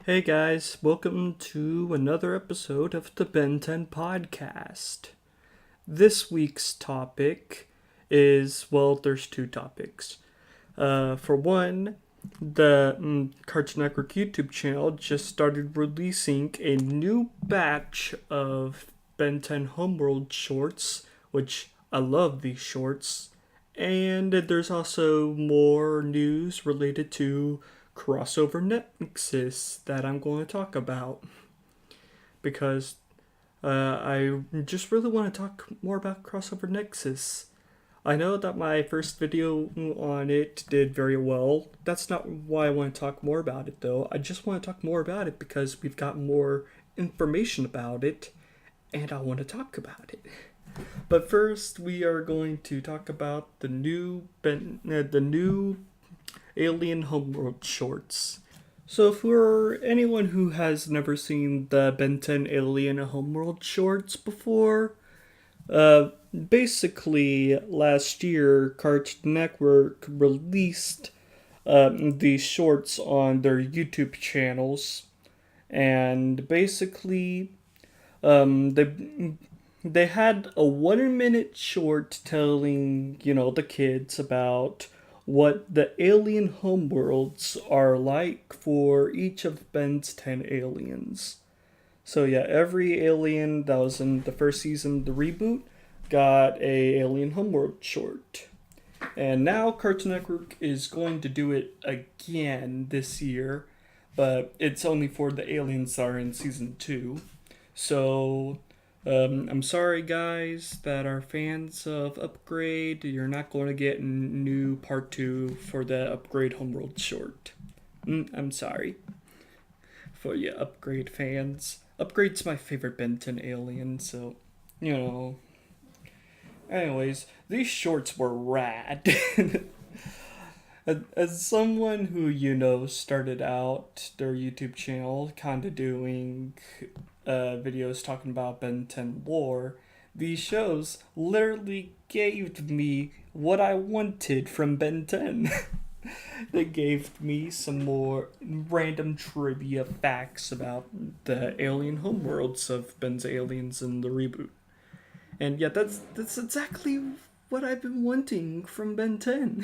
Hey guys, welcome to another episode of the Ben 10 podcast. This week's topic is, well, there's two topics. For one, the Cartoon Network YouTube channel just started releasing a new batch of Ben 10 Homeworld shorts, which I love these shorts. And there's also more news related to Crossover Nexus that I'm going to talk about because I just really want to talk more about Crossover Nexus. I know that my first video on it did very well. That's not why I want to talk more about it though. I just want to talk more about it because we've got more information about it and I want to talk about it. But first, we are going to talk about the new Alien Homeworld shorts. So, for anyone who has never seen the Ben 10 Alien Homeworld shorts before, basically last year, Cartoon Network released these shorts on their YouTube channels, and basically, they had a 1 minute short telling, the kids about what the alien homeworlds are like for each of Ben's 10 aliens. So yeah, every alien that was in the first season, the reboot, got a alien homeworld short. And now Cartoon Network is going to do it again this year, but it's only for the aliens that are in season 2. So I'm sorry, guys, that are fans of Upgrade. You're not going to get new part 2 for the Upgrade Homeworld short. I'm sorry for you Upgrade fans. Upgrade's my favorite Benton alien, so, you know. Anyways, these shorts were rad. As someone who, started out their YouTube channel kind of doing videos talking about Ben 10 lore, these shows literally gave me what I wanted from Ben 10. They gave me some more random trivia facts about the alien homeworlds of Ben's aliens in the reboot. And yeah, that's exactly what I've been wanting from Ben 10.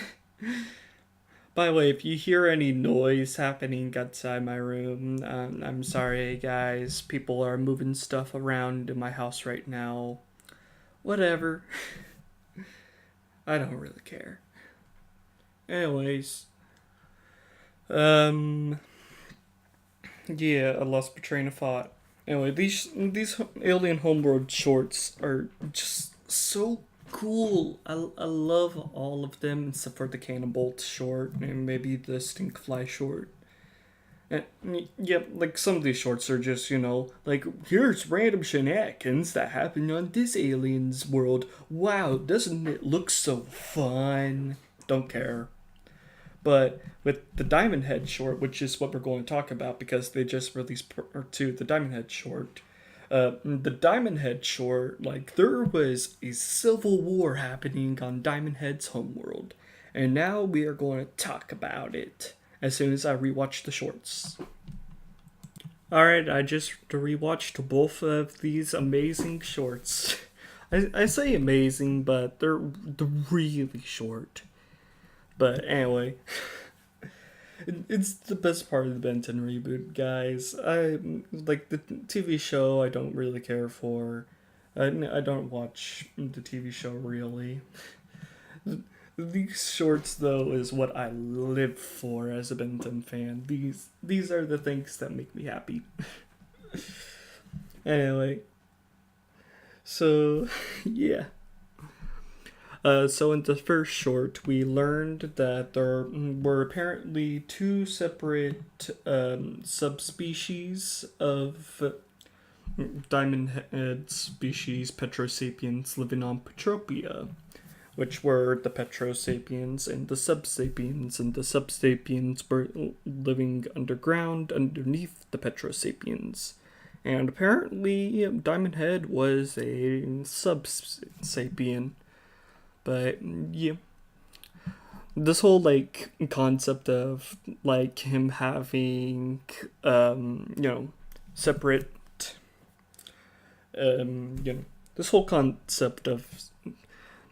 By the way, if you hear any noise happening outside my room, I'm sorry, guys. People are moving stuff around in my house right now. Whatever. I don't really care. Anyways, um, yeah, I lost my train of thought. Anyway, these Alien Homeworld shorts are just so cool. I love all of them except for the Cannonbolt short and maybe the Stinkfly short. And yeah, like some of these shorts are just, like, here's random shenanigans that happen on this alien's world. Wow, doesn't it look so fun? Don't care. But with the Diamondhead short, which is what we're going to talk about because they just released part 2, the Diamondhead short. The Diamondhead short, like, there was a civil war happening on Diamondhead's homeworld. And now we are going to talk about it as soon as I rewatch the shorts. Alright, I just rewatched both of these amazing shorts. I say amazing, but they're really short. But anyway, it's the best part of the Ben 10 reboot, guys. I like the TV show. I don't really care for. I don't watch the TV show really. These shorts, though, is what I live for as a Ben 10 fan. These are the things that make me happy. Anyway, so yeah. So in the first short, we learned that there were apparently two separate subspecies of Diamondhead species Petrosapiens living on Petropia, which were the Petrosapiens and the Subsapiens, and the Subsapiens were living underground underneath the Petrosapiens. And apparently, Diamondhead was a Subsapien. But yeah, this whole like concept of like him having separate this whole concept of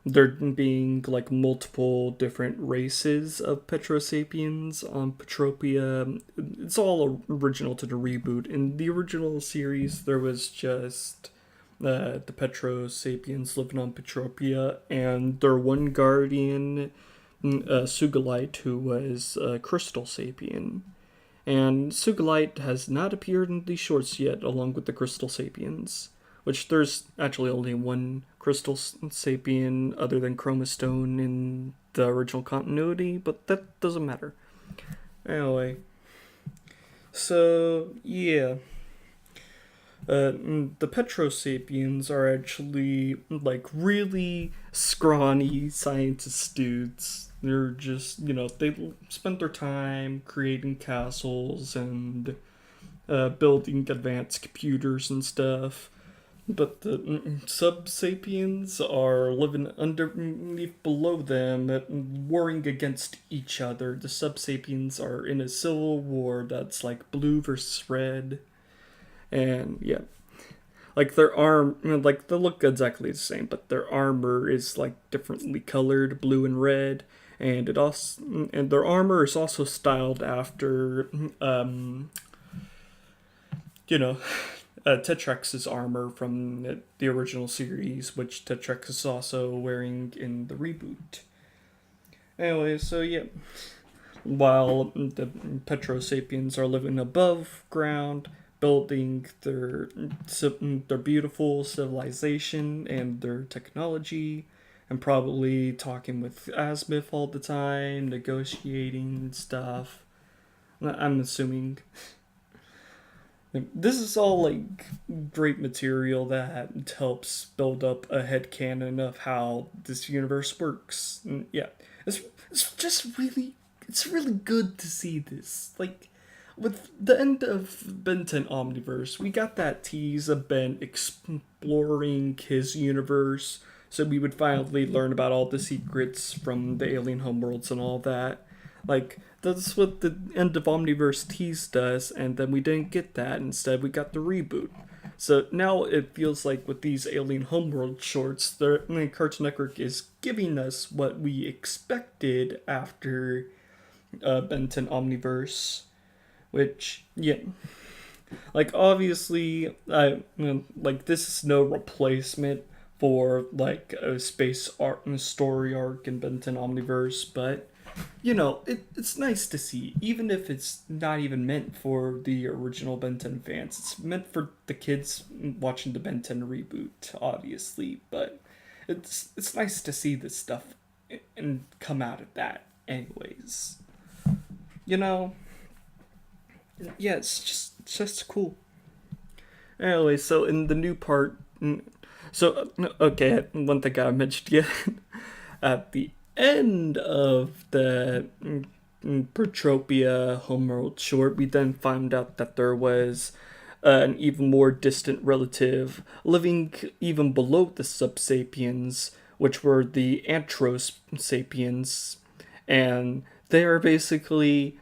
there being like multiple different races of Petrosapiens on Petropia. It's all original to the reboot. In the original series, there was just the Petrosapiens living on Petropia, and their one guardian, Sugalite, who was a Crystal Sapien. And Sugalite has not appeared in these shorts yet, along with the Crystal Sapiens. Which there's actually only one Crystal Sapien other than Chromastone in the original continuity, but that doesn't matter. Anyway, so yeah. The Petrosapiens are actually like really scrawny scientist dudes. They're just, they spend their time creating castles and building advanced computers and stuff. But the sub-sapiens are living underneath below them, warring against each other. The sub-sapiens are in a civil war that's like blue versus red. And yeah, like their like they look exactly the same, but their armor is like differently colored, blue and red. And their armor is also styled after, you know, Tetrex's armor from the original series, which Tetrex is also wearing in the reboot. Anyway, so yeah. While the Petrosapiens are living above ground, building their beautiful civilization and their technology, and probably talking with Asmith all the time, negotiating stuff. I'm assuming. This is all like great material that helps build up a headcanon of how this universe works. And yeah, it's just really good to see this. Like with the end of Ben 10 Omniverse, we got that tease of Ben exploring his universe, so we would finally learn about all the secrets from the alien homeworlds and all that. Like that's what the end of Omniverse teased us, and then we didn't get that. Instead, we got the reboot. So now it feels like with these Alien Homeworld shorts, the Cartoon Network is giving us what we expected after Ben 10 Omniverse. Which, yeah. Like, obviously, like, this is no replacement for, like, a space art and story arc in Ben 10 Omniverse, but it's nice to see, even if it's not even meant for the original Ben 10 fans. It's meant for the kids watching the Ben 10 reboot, obviously, but it's nice to see this stuff and come out of that, anyways. Yeah, it's just cool. Anyway, so in the new part, okay, one thing I mentioned yet at the end of the Petropia homeworld short, we then found out that there was an even more distant relative living even below the subsapiens, which were the anthrosapiens, and they are basically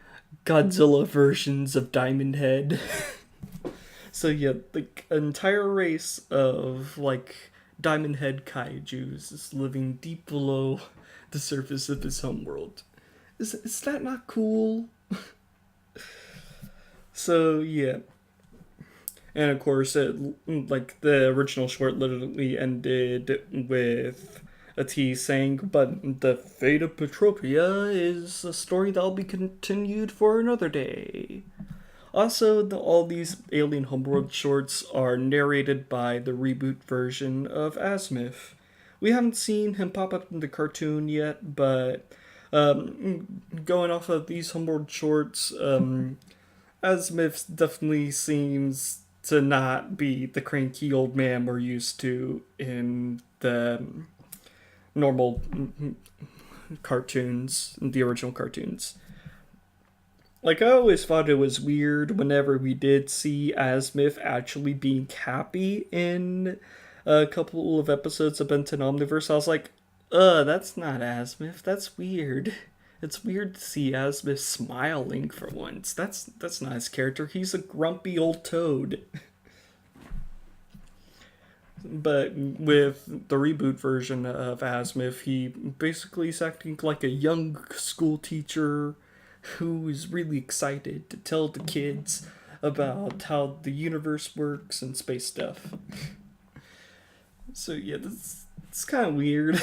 Godzilla versions of Diamondhead. So yeah, like an entire race of like Diamondhead kaijus is living deep below the surface of his homeworld. Is that not cool? So yeah, and of course, like the original short literally ended with a tease saying, "But the fate of Petropia is a story that'll be continued for another day." Also, all these Alien Homeworld shorts are narrated by the reboot version of Asmith. We haven't seen him pop up in the cartoon yet, but going off of these Homeworld shorts, Asmith definitely seems to not be the cranky old man we're used to in the normal cartoons, the original cartoons. Like, I always thought it was weird whenever we did see Asmith actually being happy in a couple of episodes of Ben 10 Omniverse. I was like, that's not Asmith, that's weird. It's weird to see Asmus smiling for once. That's not his character. He's a grumpy old toad. But with the reboot version of Asmith, he basically is acting like a young school teacher who is really excited to tell the kids about how the universe works and space stuff. So yeah, it's kind of weird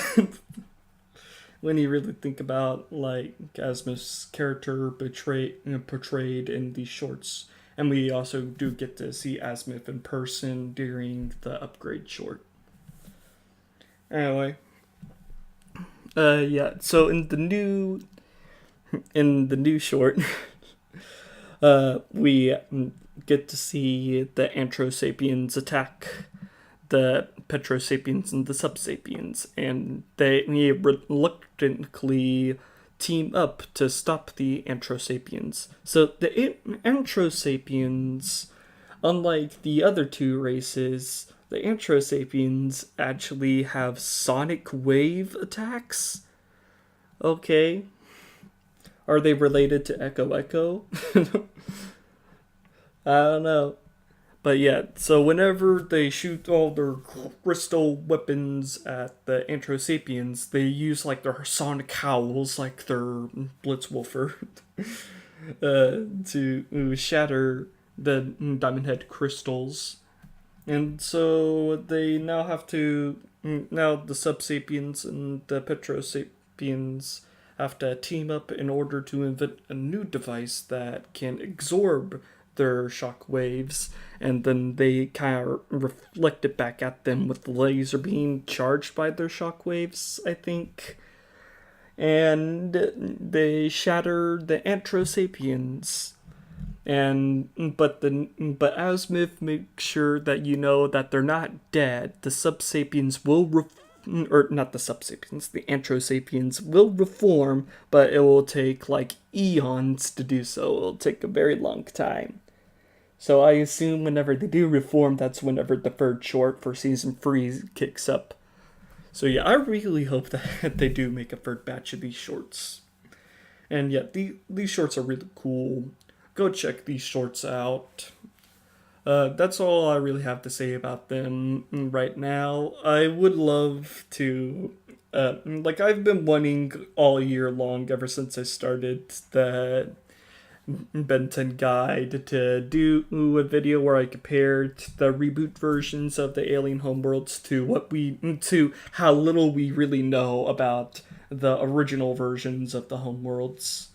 when you really think about like Asmith's character portrayed in these shorts. And we also do get to see Asmith in person during the upgrade short. Anyway, yeah. So in the new short, we get to see the Anthrosapiens attack the Petrosapiens and the Subsapiens, and they reluctantly team up to stop the Anthrosapiens. So the Anthrosapiens, unlike the other two races, the Anthrosapiens actually have sonic wave attacks. Okay. Are they related to Echo? I don't know. But yeah, so whenever they shoot all their crystal weapons at the Anthrosapiens, they use like their sonic howls, like their Blitzwolfer, to shatter the Diamondhead crystals. And so they now have to. Now the Subsapiens and the Petrosapiens have to team up in order to invent a new device that can absorb their shock waves, and then they kind of reflect it back at them with the laser beam charged by their shock waves, I think. And they shatter the Anthrosapiens. But Asmith makes sure that you know that they're not dead. The Subsapiens will or not the Subsapiens, the Anthrosapiens will reform, but it will take like eons to do so. It'll take a very long time. So I assume whenever they do reform, that's whenever the third short for season 3 kicks up. So yeah, I really hope that they do make a third batch of these shorts. And yeah, these shorts are really cool. Go check these shorts out. That's all I really have to say about them right now. I would love to, I've been wanting all year long, ever since I started the Ben 10 guide, to do a video where I compared the reboot versions of the Alien Homeworlds to how little we really know about the original versions of the Homeworlds.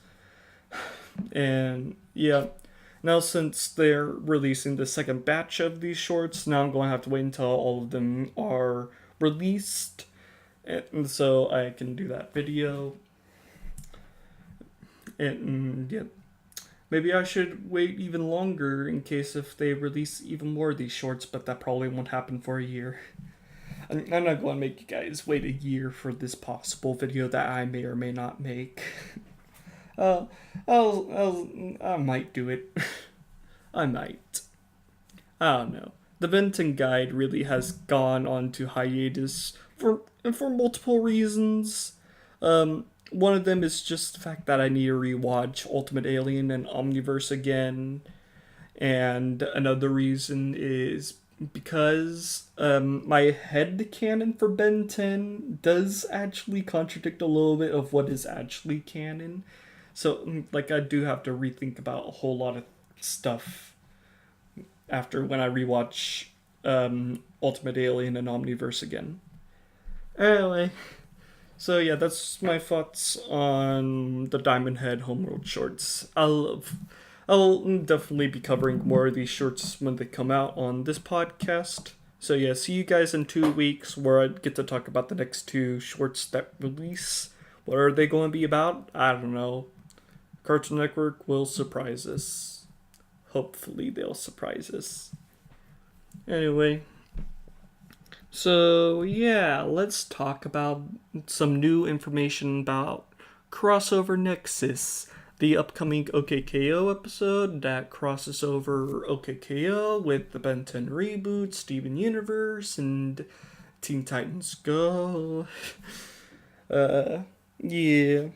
And yeah, now since they're releasing the second batch of these shorts, now I'm going to have to wait until all of them are released, and so I can do that video. And yeah, maybe I should wait even longer in case if they release even more of these shorts, but that probably won't happen for a year. I'm not going to make you guys wait a year for this possible video that I may or may not make. I might do it. I might. I don't know. The Benton Guide really has gone on to hiatus for multiple reasons. One of them is just the fact that I need to rewatch Ultimate Alien and Omniverse again. And another reason is because my head canon for Ben 10 does actually contradict a little bit of what is actually canon. So, I do have to rethink about a whole lot of stuff after when I rewatch Ultimate Alien and Omniverse again. Anyway, so yeah, that's my thoughts on the Diamondhead Homeworld shorts. I'll definitely be covering more of these shorts when they come out on this podcast. So yeah, see you guys in 2 weeks where I get to talk about the next 2 shorts that release. What are they going to be about? I don't know. Cartoon Network will surprise us. Hopefully they'll surprise us. Anyway, so yeah, let's talk about some new information about Crossover Nexus, the upcoming OK K.O. episode that crosses over OK K.O. with the Ben 10 reboot, Steven Universe, and Teen Titans Go. Yeah.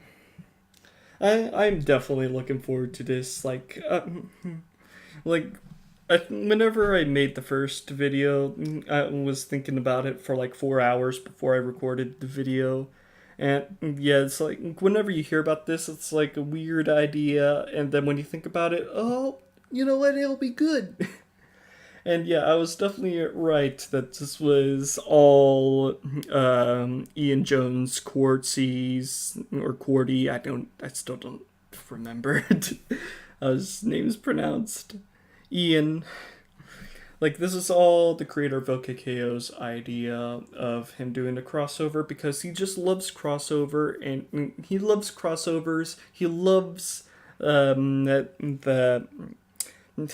I'm definitely looking forward to this. Like whenever I made the first video, I was thinking about it for like 4 hours before I recorded the video. And yeah, it's like whenever you hear about this, it's like a weird idea, and then when you think about it, oh, you know what? It'll be good. And yeah, I was definitely right that this was all Ian Jones Quartzies or Quarty. I still don't remember how his name is pronounced. Ian. Like, this is all the creator of OK K.O's idea of him doing a crossover because he just loves crossover and he loves crossovers. He loves the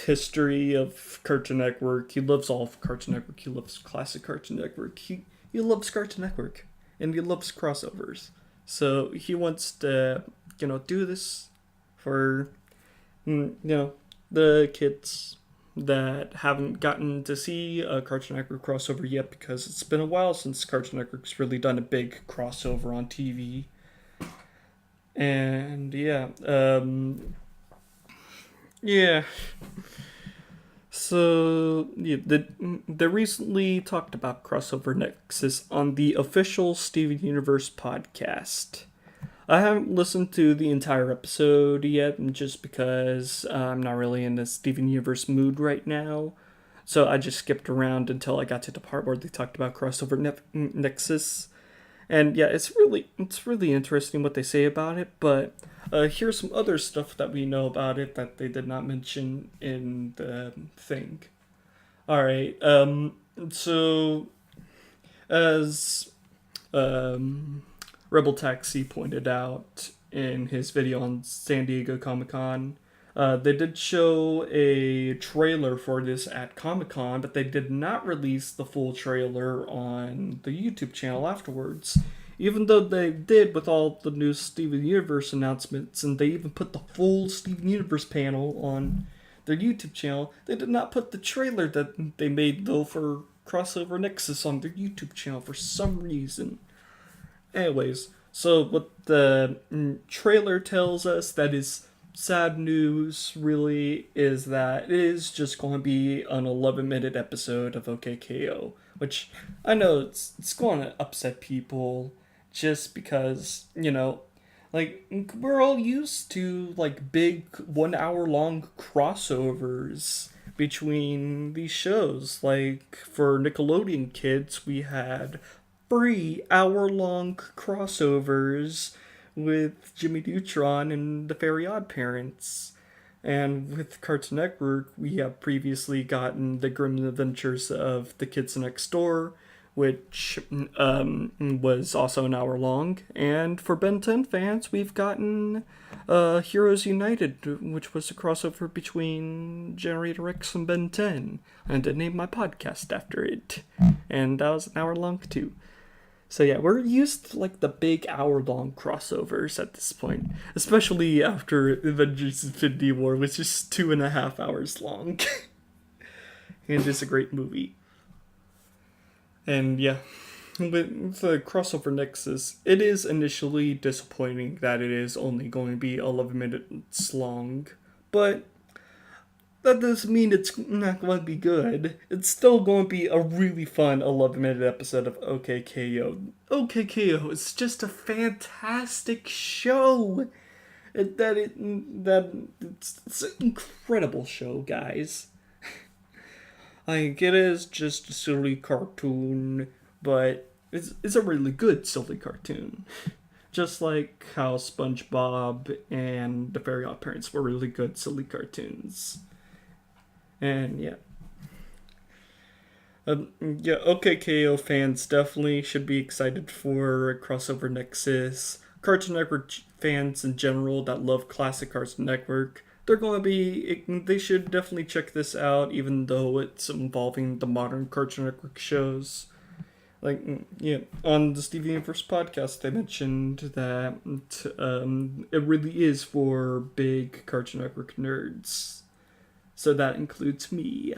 history of Cartoon Network. He loves all of Cartoon Network. He loves classic Cartoon Network. He loves Cartoon Network and he loves crossovers. So he wants to, do this for, the kids that haven't gotten to see a Cartoon Network crossover yet because it's been a while since Cartoon Network's really done a big crossover on TV. And yeah. So yeah, they recently talked about Crossover Nexus on the official Steven Universe podcast. I haven't listened to the entire episode yet, just because I'm not really in the Steven Universe mood right now. So I just skipped around until I got to the part where they talked about Crossover Nexus. And yeah, it's really interesting what they say about it, but here's some other stuff that we know about it that they did not mention in the thing. Alright, so as Rebel Taxi pointed out in his video on San Diego Comic-Con, they did show a trailer for this at Comic-Con, but they did not release the full trailer on the YouTube channel afterwards. Even though they did with all the new Steven Universe announcements, and they even put the full Steven Universe panel on their YouTube channel, they did not put the trailer that they made, though, for Crossover Nexus on their YouTube channel for some reason. Anyways, so what the trailer tells us that is sad news, really, is that it is just going to be an 11-minute episode of OK K.O, which I know it's going to upset people just because, like, we're all used to, like, big 1 hour long crossovers between these shows. Like, for Nickelodeon kids, we had 3 hour-long crossovers with Jimmy Neutron and the Very Odd Parents. And with Cartoon Network, we have previously gotten The Grim Adventures of the Kids Next Door, which was also an hour long. And for Ben 10 fans, we've gotten Heroes United, which was a crossover between Generator X and Ben 10. And I named my podcast after it. And that was an hour long too. So yeah, we're used to like the big hour-long crossovers at this point, especially after Avengers Infinity War, which is 2.5 hours long. And it's a great movie. And yeah, with the Crossover Nexus, it is initially disappointing that it is only going to be 11 minutes long, but that doesn't mean it's not going to be good. It's still going to be a really fun 11-minute episode of OK K.O. OK K.O. is just a fantastic show. It's an incredible show, guys. Like, it is just a silly cartoon, but it's a really good silly cartoon. Just like how SpongeBob and the Very Odd Parents were really good silly cartoons. And yeah. OK K.O. fans definitely should be excited for Crossover Nexus. Cartoon Network fans in general that love classic Cartoon Network, they should definitely check this out, even though it's involving the modern Cartoon Network shows. Like, yeah, on the Steven Universe podcast, they mentioned that it really is for big Cartoon Network nerds. So that includes me.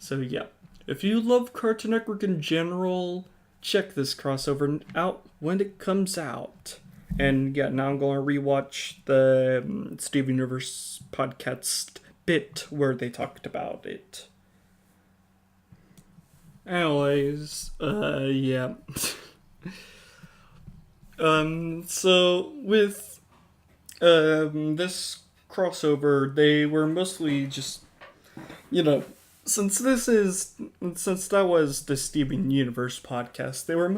So yeah, if you love Cartoon Network in general, check this crossover out when it comes out. And yeah, now I'm going to rewatch the Steven Universe podcast bit where they talked about it. Anyways, yeah. So with this crossover, they were mostly just, you know, since since that was the Steven Universe podcast, they were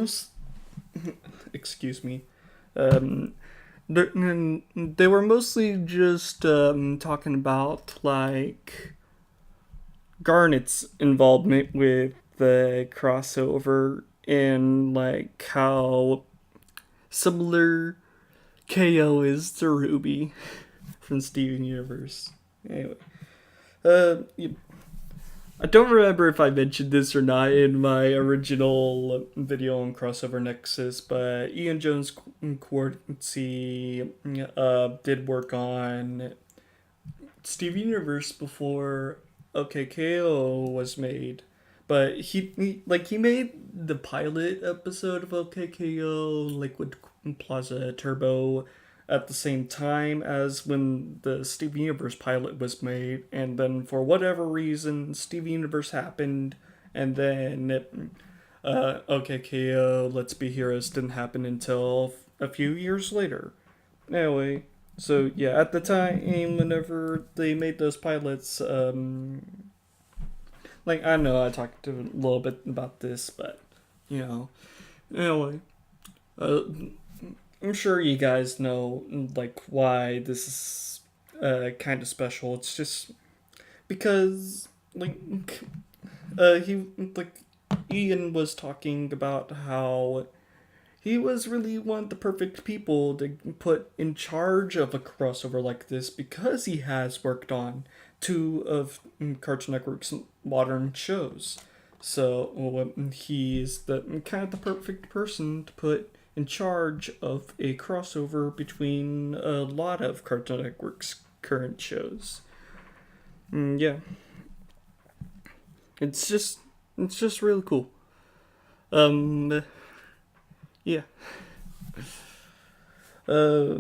excuse me, um, they were mostly just talking about like Garnet's involvement with the crossover and like how similar KO is to Ruby from Steven Universe. Anyway, uh, I don't remember if I mentioned this or not in my original video on Crossover Nexus, but Ian Jones Quartzy did work on Steven Universe before OK K.O. was made. But he made the pilot episode of OK K.O. Liquid Plaza Turbo at the same time as when the Steven Universe pilot was made, and then for whatever reason, Steven Universe happened, and then OK K.O. Let's Be Heroes didn't happen until a few years later. Anyway, so yeah, at the time, whenever they made those pilots, like I know I talked a little bit about this, but you know, anyway, uh, I'm sure you guys know like why this is kind of special. It's just because like he like Ian was talking about how he was really one of the perfect people to put in charge of a crossover like this because he has worked on two of Cartoon Network's modern shows. So he's the kind of the perfect person to put in charge of a crossover between a lot of Cartoon Network's current shows. Yeah, it's just really cool. Um, yeah. Uh,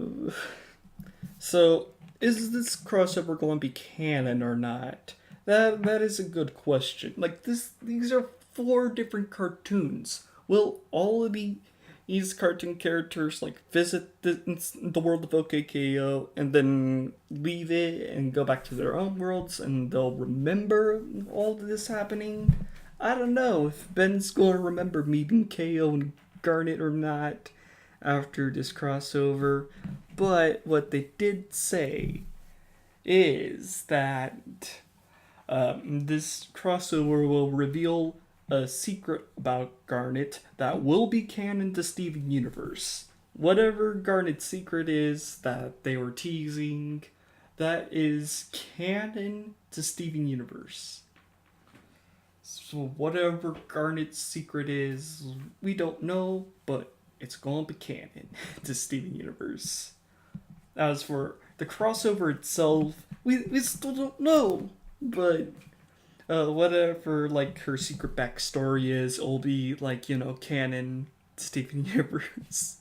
so is this crossover going to be canon or not? That is a good question. Like these are four different cartoons. Will all of these cartoon characters like visit the world of OK K.O. and then leave it and go back to their own worlds and they'll remember all of this happening? I don't know if Ben's going to remember meeting KO and Garnet or not after this crossover, but what they did say is that this crossover will reveal a secret about Garnet that will be canon to Steven Universe. Whatever Garnet's secret is that they were teasing, that is canon to Steven Universe. So whatever Garnet's secret is, we don't know, but it's gonna be canon to Steven Universe. As for the crossover itself, we still don't know, but whatever like her secret backstory is, it'll be like canon to Steven Universe.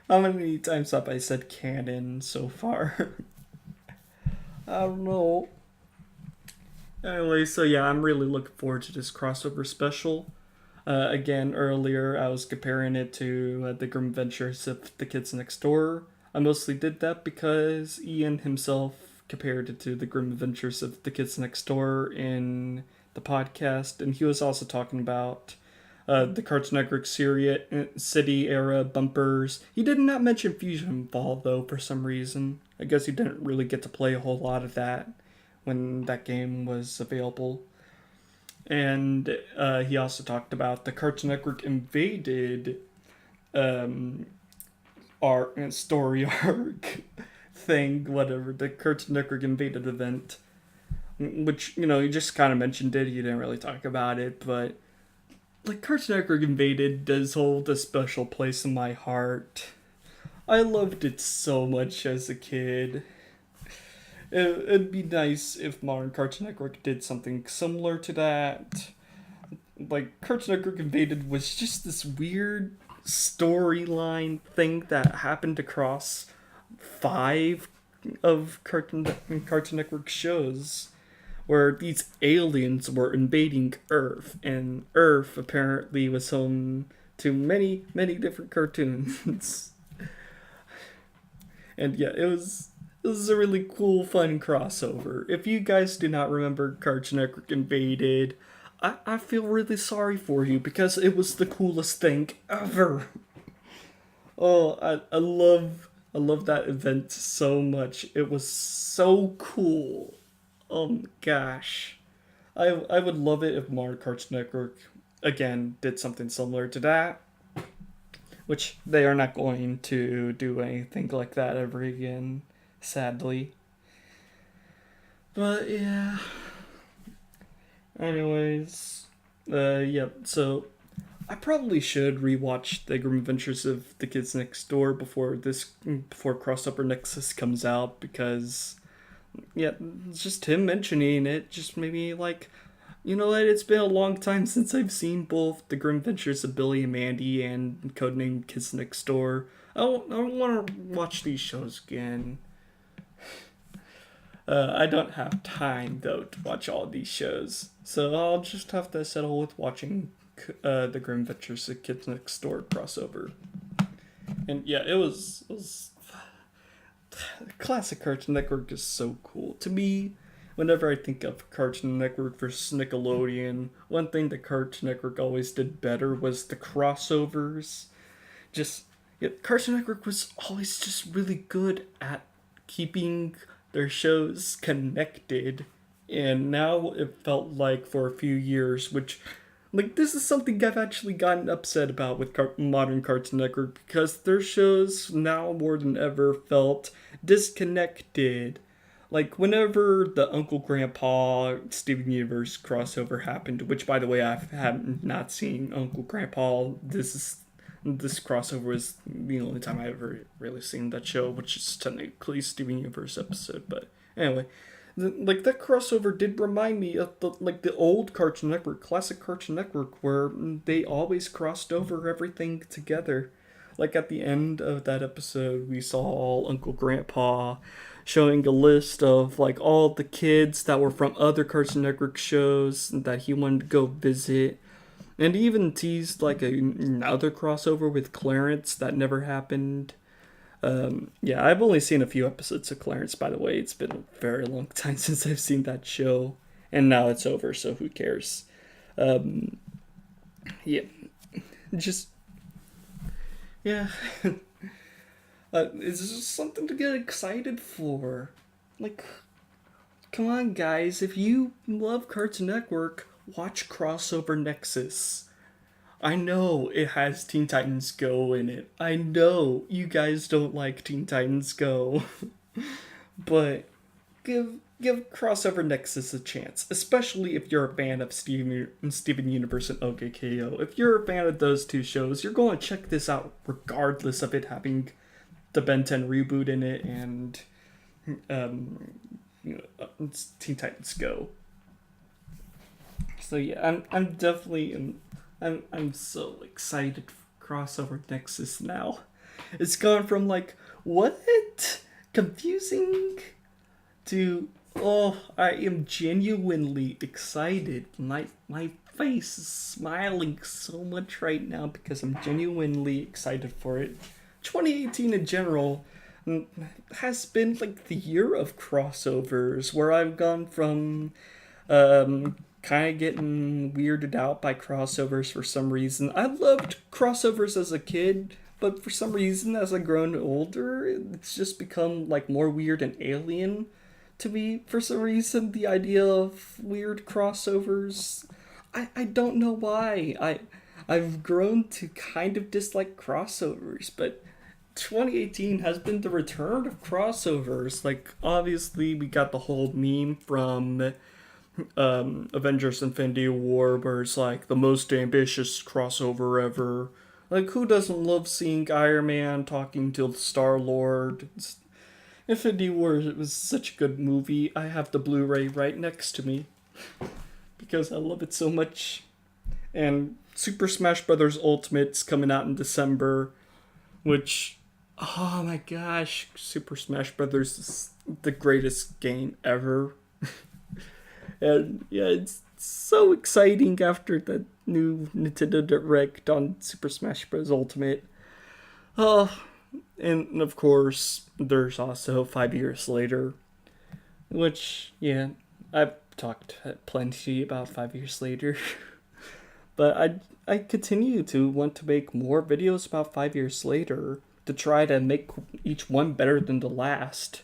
How many times have I said canon so far? I don't know. Anyway, so yeah, I'm really looking forward to this crossover special. Again, earlier I was comparing it to the Grim Adventures of the Kids Next Door. I mostly did that because Ian himself compared it to the Grim Adventures of the Kids Next Door in the podcast, and he was also talking about the Cartoon Network City era bumpers. He did not mention Fusion Ball though for some reason. I guess he didn't really get to play a whole lot of that when that game was available. And he also talked about the Cartoon Network invaded story arc thing, whatever, the Cartoon Network invaded event, which you just kind of mentioned it. You didn't really talk about it, but like Cartoon Network invaded does hold a special place in my heart. I loved it so much as a kid. It'd be nice if modern Cartoon Network did something similar to that. Like, Cartoon Network Invaded was just this weird storyline thing that happened across 5 of Cartoon Network shows, where these aliens were invading Earth, and Earth apparently was home to many, many different cartoons. And yeah, it was a really cool, fun crossover. If you guys do not remember Cartoon Network Invaded, I feel really sorry for you because it was the coolest thing ever. Oh, I love that event so much. It was so cool. Gosh. I would love it if more Cartoon Network again did something similar to that, which they are not going to do anything like that ever again, sadly. But yeah. Anyways, yeah. So I probably should rewatch the Grim Adventures of the Kids Next Door before Crossover Nexus comes out, because yeah, just him mentioning it just made me like, you know what? It's been a long time since I've seen both the Grim Adventures of Billy and Mandy and Codename Kids Next Door. I want to watch these shows again. I don't have time though to watch all these shows, so I'll just have to settle with watching the Grim Adventures of Kids Next Door crossover. And yeah, it was classic Cartoon Network is so cool to me. Whenever I think of Cartoon Network versus Nickelodeon, one thing that Cartoon Network always did better was the crossovers. Just yeah, Cartoon Network was always just really good at keeping their shows connected, and now it felt like for a few years, which like this is something I've actually gotten upset about with modern Cartoon Network, because their shows now more than ever felt disconnected. Like whenever the Uncle Grandpa Steven Universe crossover happened, which by the way I have not seen Uncle Grandpa. This crossover was the only time I ever really seen that show, which is technically Steven Universe episode. But anyway, like that crossover did remind me of the old Cartoon Network, classic Cartoon Network, where they always crossed over everything together. Like at the end of that episode, we saw Uncle Grandpa showing a list of like all the kids that were from other Cartoon Network shows that he wanted to go visit. And he even teased like another crossover with Clarence that never happened. Yeah, I've only seen a few episodes of Clarence, by the way. It's been a very long time since I've seen that show. And now it's over, so who cares? Yeah, just, yeah. It's just something to get excited for. Like, come on, guys. If you love Cartoon Network, watch Crossover Nexus. I know it has Teen Titans Go in it. I know you guys don't like Teen Titans Go, but give Crossover Nexus a chance, especially if you're a fan of Steven Universe and OK K.O. If you're a fan of those two shows, you're going to check this out regardless of it having the Ben 10 reboot in it and it's Teen Titans Go. So yeah, I'm definitely I'm so excited for Crossover Nexus now. It's gone from like what confusing to oh, I am genuinely excited. My face is smiling so much right now because I'm genuinely excited for it. 2018 in general has been like the year of crossovers, where I've gone from kind of getting weirded out by crossovers for some reason. I loved crossovers as a kid, but for some reason, as I've grown older, it's just become like more weird and alien to me. For some reason, the idea of weird crossovers, I don't know why. I've grown to kind of dislike crossovers, but 2018 has been the return of crossovers. Like, obviously, we got the whole meme from Avengers Infinity War, where it's like the most ambitious crossover ever. Like, who doesn't love seeing Iron Man talking to Star Lord? Infinity War, it was such a good movie. I have the Blu ray right next to me because I love it so much. And Super Smash Bros. Ultimate's coming out in December, which, oh my gosh, Super Smash Bros. Is the greatest game ever. And yeah, it's so exciting after the new Nintendo Direct on Super Smash Bros. Ultimate. Oh, and of course, there's also 5 years later, which, yeah, I've talked plenty about 5 years later. But I continue to want to make more videos about 5 years later to try to make each one better than the last.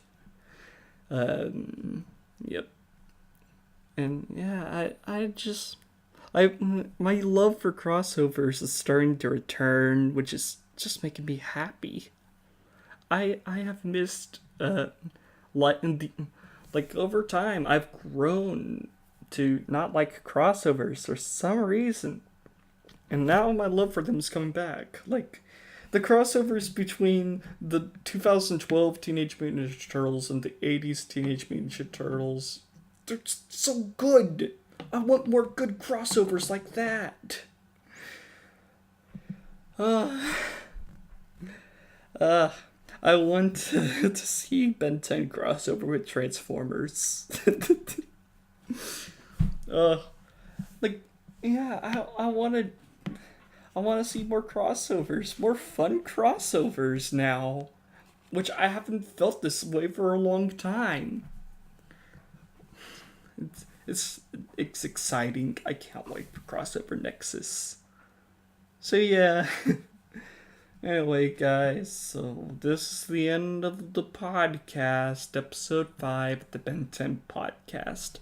Yep. And yeah, my love for crossovers is starting to return, which is just making me happy. I have missed like in the like over time I've grown to not like crossovers for some reason, and now my love for them is coming back. Like the crossovers between the 2012 Teenage Mutant Ninja Turtles and the 80s Teenage Mutant Ninja Turtles, they're so good. I want more good crossovers like that. Uh, uh, I want to see Ben 10 crossover with Transformers. uh, like, yeah, I want to see more crossovers, more fun crossovers now, which I haven't felt this way for a long time. It's it's exciting. I can't wait for Crossover Nexus. So yeah. Anyway, guys, so this is the end of the podcast, episode 5 of the Ben 10 podcast.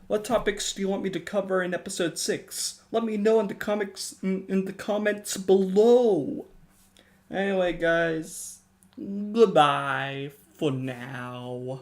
What topics do you want me to cover in episode 6? Let me know in the comments below. Anyway, guys, goodbye for now.